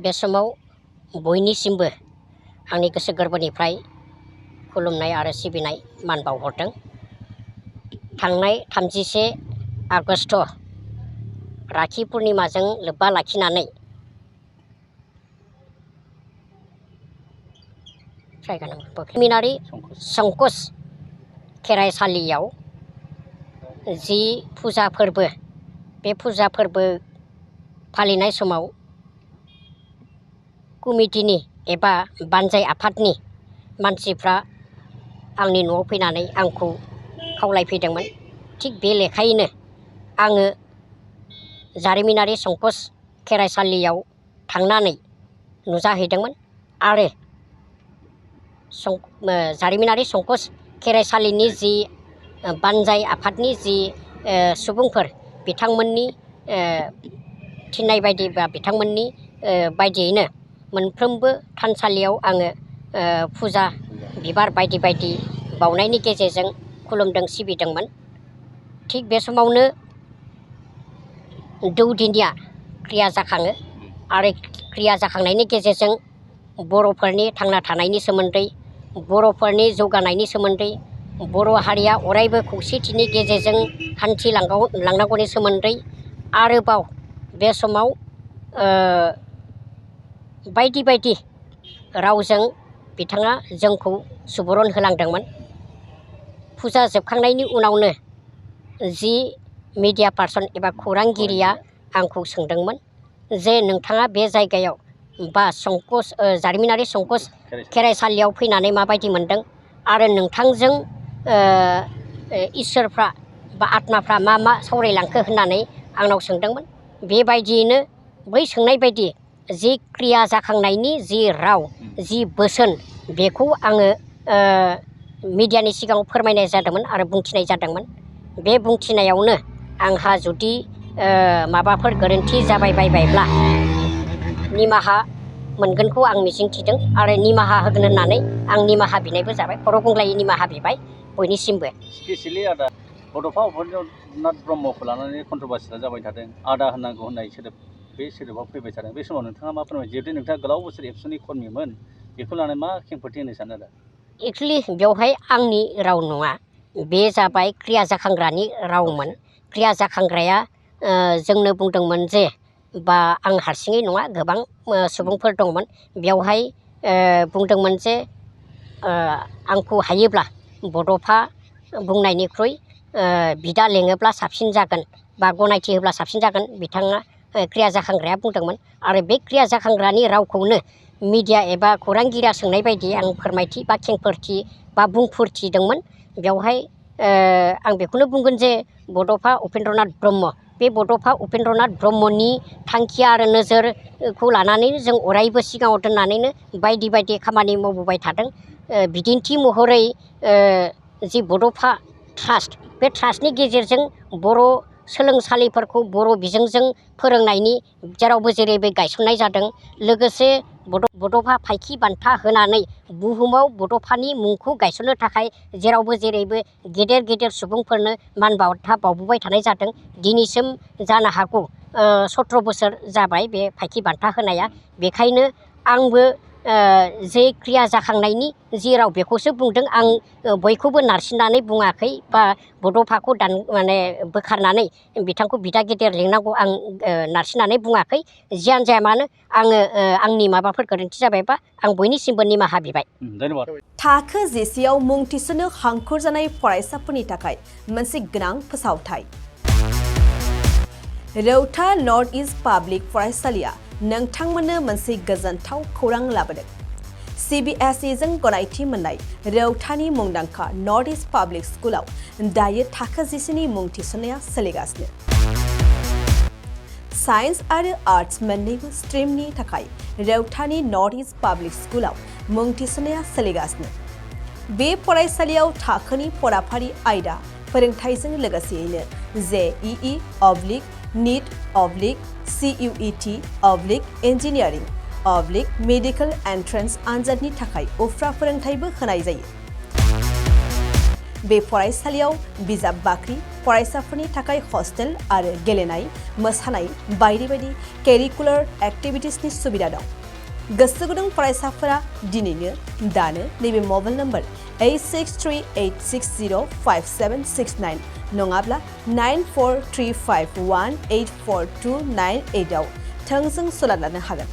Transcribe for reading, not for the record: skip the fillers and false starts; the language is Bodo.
बे समाव बयनिसिमबो आंनि गोसो गोरबोनिफ्राय खुलुमनाय आरो सिबिनाय मान बावहरदों। थांनाय 31 आगस्ट राखि पुर्णिमाजों लोब्बा लाखिनानै मिनारि संकस खेराइसालियाव जि फुजा फोरबो बे फुजा फोरबो फालिनाय समाव कमिटिनि एबा बानजाय आफादनि मानसिफ्रा आंनि न'आव फैनानै आंखौ खावलायफैदोंमोन। थिग बे लेखायैनो आङो जारिमिनारि संकस खेराइसालियाव थांनानै नुजाहैदोंमोन आरो जारिमिनारि संकस खेराइसालिनि जि बानजाय आफादनि जि सुबुंफोर बिथांमोननि थिननाय बायदि बा बिथांमोननि बायदियैनो मोनफ्रोमबो थानसालियाव आङो फुजा बिबार बायदि बायदि बावनायनि गेजेरजों खुलुमदों सिबिदोंमोन। थिग बे समावनो दौदिनिया क्रिया जाखाङो आरो क्रिया जाखांनायनि गेजेरजों बर'फोरनि थांना थानायनि सोमोन्दै बर'फोरनि जौगानायनि सोमोन्दै बर' हारिया अरायबो खौसेथिनि गेजेरजों हान्थिलांनांगौनि सोमोन्दै आरोबाव बे समाव बायदि बायदि रावजों बिथाङा जोंखौ सुबुरुन होलांदोंमोन। फुजा जोबखांनायनि उनावनो जि मिडिया पार्सन एबा खौरांगिरिया आंखौ सोंदोंमोन जे नोंथाङा बे जायगायाव बा जारिमिनारि संकस खेराइसालियाव फैनानै माबायदि मोनदों आरो नोंथांजों इसोरफ्रा बा आत्माफ्रा मा मा सावरायलांखो होननानै आंनाव सोंदोंमोन। बेबायदियैनो बै सोंनाय बायदि जि क्रिया जाखांनायनि जि राव जि बोसोन बेखौ आङो मिडियानि सिगाङाव फोरमायनाय जादोंमोन आरो बुंथिनाय जादोंमोन। बे बुंथिनायावनो आंहा जुदि माबाफोर गोरोन्थि जाबाय बायबायब्ला निमाहा मोनगोनखौ आं मिजिंथिदों आरो निमाहा होगोन होननानै आं निमाहा बिनायबो जाबाय। खर' गंग्लायै निमाहा बिबाय बयनिसिमबो। स्पेसियेलि आदा बड'फा उपेन्द्रनाथ ब्रह्मखौ लानानै कन्ट्रभार्सिया जाबाय थादों। आदा होननांगौ होननाय सोदोब बे सोदोबा फैबाय थादों। बे समाव नोंथाङा मा फोरमायो? जिहेतु नोंथाङा गोलाव बोसोर एबसुनि कर्मिमोन, बेखौ लानानै मा खेंफोरथि होनो सानो आदा? एक्सुवेलि बेवहाय आंनि राव नङा, बे जाबाय क्रिया जाखांग्रानि रावमोन। क्रिया जाखांग्राया जोंनो बुंदोंमोन जे बा आं हारसिङै नङा गोबां सुबुंफोर दंमोन बेवहाय बुंदोंमोन जे आंखौ हायोब्ला बड'फा बुंनायनिख्रुइ बिदा लेङोब्ला साबसिन जागोन बा गनायथि होब्ला साबसिन जागोन बिथाङा क्रिया जाखांग्राया बुंदोंमोन। आरो बे क्रिया जाखांग्रानि रावखौनो मिडिया एबा खौरांगिरिया सोंनाय बायदि आं फोरमायथि बा खेंफोरथि बा बुंफोरथिदोंमोन। बेवहाय आं बेखौनो बुंगोन जे बड'फा उपेन्द्रनाथ ब्रह्म, बे बड'फा उपेन्द्रनाथ ब्रह्मनि थांखि आरो नोजोरखौ लानानै जों अरायबो सिगाङाव दोननानैनो बायदि बायदि खामानि मावबोबाय थादों। बिदिन्थि महरै जि बड'फा ट्रास्ट, बे ट्रास्टनि गेजेरजों बर' सोलोंसालिफोरखौ बर' बिजोंजों फोरोंनायनि जेरावबो जेरैबो गायसननाय जादों। लोगोसे बड'फा फायखि बान्था होनानै बुहुमाव बड'फानि मुंखौ गायसननो थाखाय जेरावबो जेरैबो गेदेर गेदेर सुबुंफोरनो मान बान्था बावबोबाय थानाय जादों। दिनैसिम जानो हागौ 17 बोसोर जाबाय बे फायखि बान्था होनाया। बेखायनो आंबो जे क्रिया जाखांनायनि जि राव बेखौसो बुंदों। आं बयखौबो नारसिननानै बुङाखै बा बड'फाखौ माने बोखारनानै बिथांखौ बिदा गेदेर लिंनांगौ आं नारसिननानै बुङाखै। जियानो जाया मानो आङो आंनि माबाफोर गोरोन्थि जाबायबा आं बयनिसिमबो निमाहा बिबाय। थाखो जिसेआव मुं थिसननो हांखुर जानाय फरायसाफोरनि थाखाय मोनसे गोनां फोसावथाय। रौता नर्थ इस्ट पाब्लिक फरायसालिया नोंथांमोननो मोनसे गोजोनथाव खौरां लाबोदों। CBSE जों गनायथि मोननाय रौतानि मुंदांखा नर्थ इस्ट पाब्लिक स्कुलाव दायो थाखो जिसेनि मुं थिसननाया सोलिगासिनो। साइन्स आरो आर्ट्स मोन्नैबो स्ट्रिमनि थाखाय रौतानि नर्थ इस्ट पाब्लिक स्कुलाव मुं थिसननाया सोलिगासिनो। बे फरायसालियाव थाखोनि फराफारि आयदा फोरोंथायजों लोगोसेयैनो JEE NEET CUET engineering medical entrance आनजादनि थाखाय उफ्रा फोरोंथायबो होनाय जायो। बे फरायसालियाव बिजाब बाख्रि फरायसाफोरनि थाखाय हस्टेल आरो गेलेनाय मोसानाय बायदि बायदि केरिकुलार एक्टिभिटिसनि सुबिदा दं गोसो गुदुं फरायसाफोरा दिनैनो दानो नैबे मबाइल नम्बर 8638605769 नङाब्ला 9435184298 आव थोंजों सोलोंनो हागोन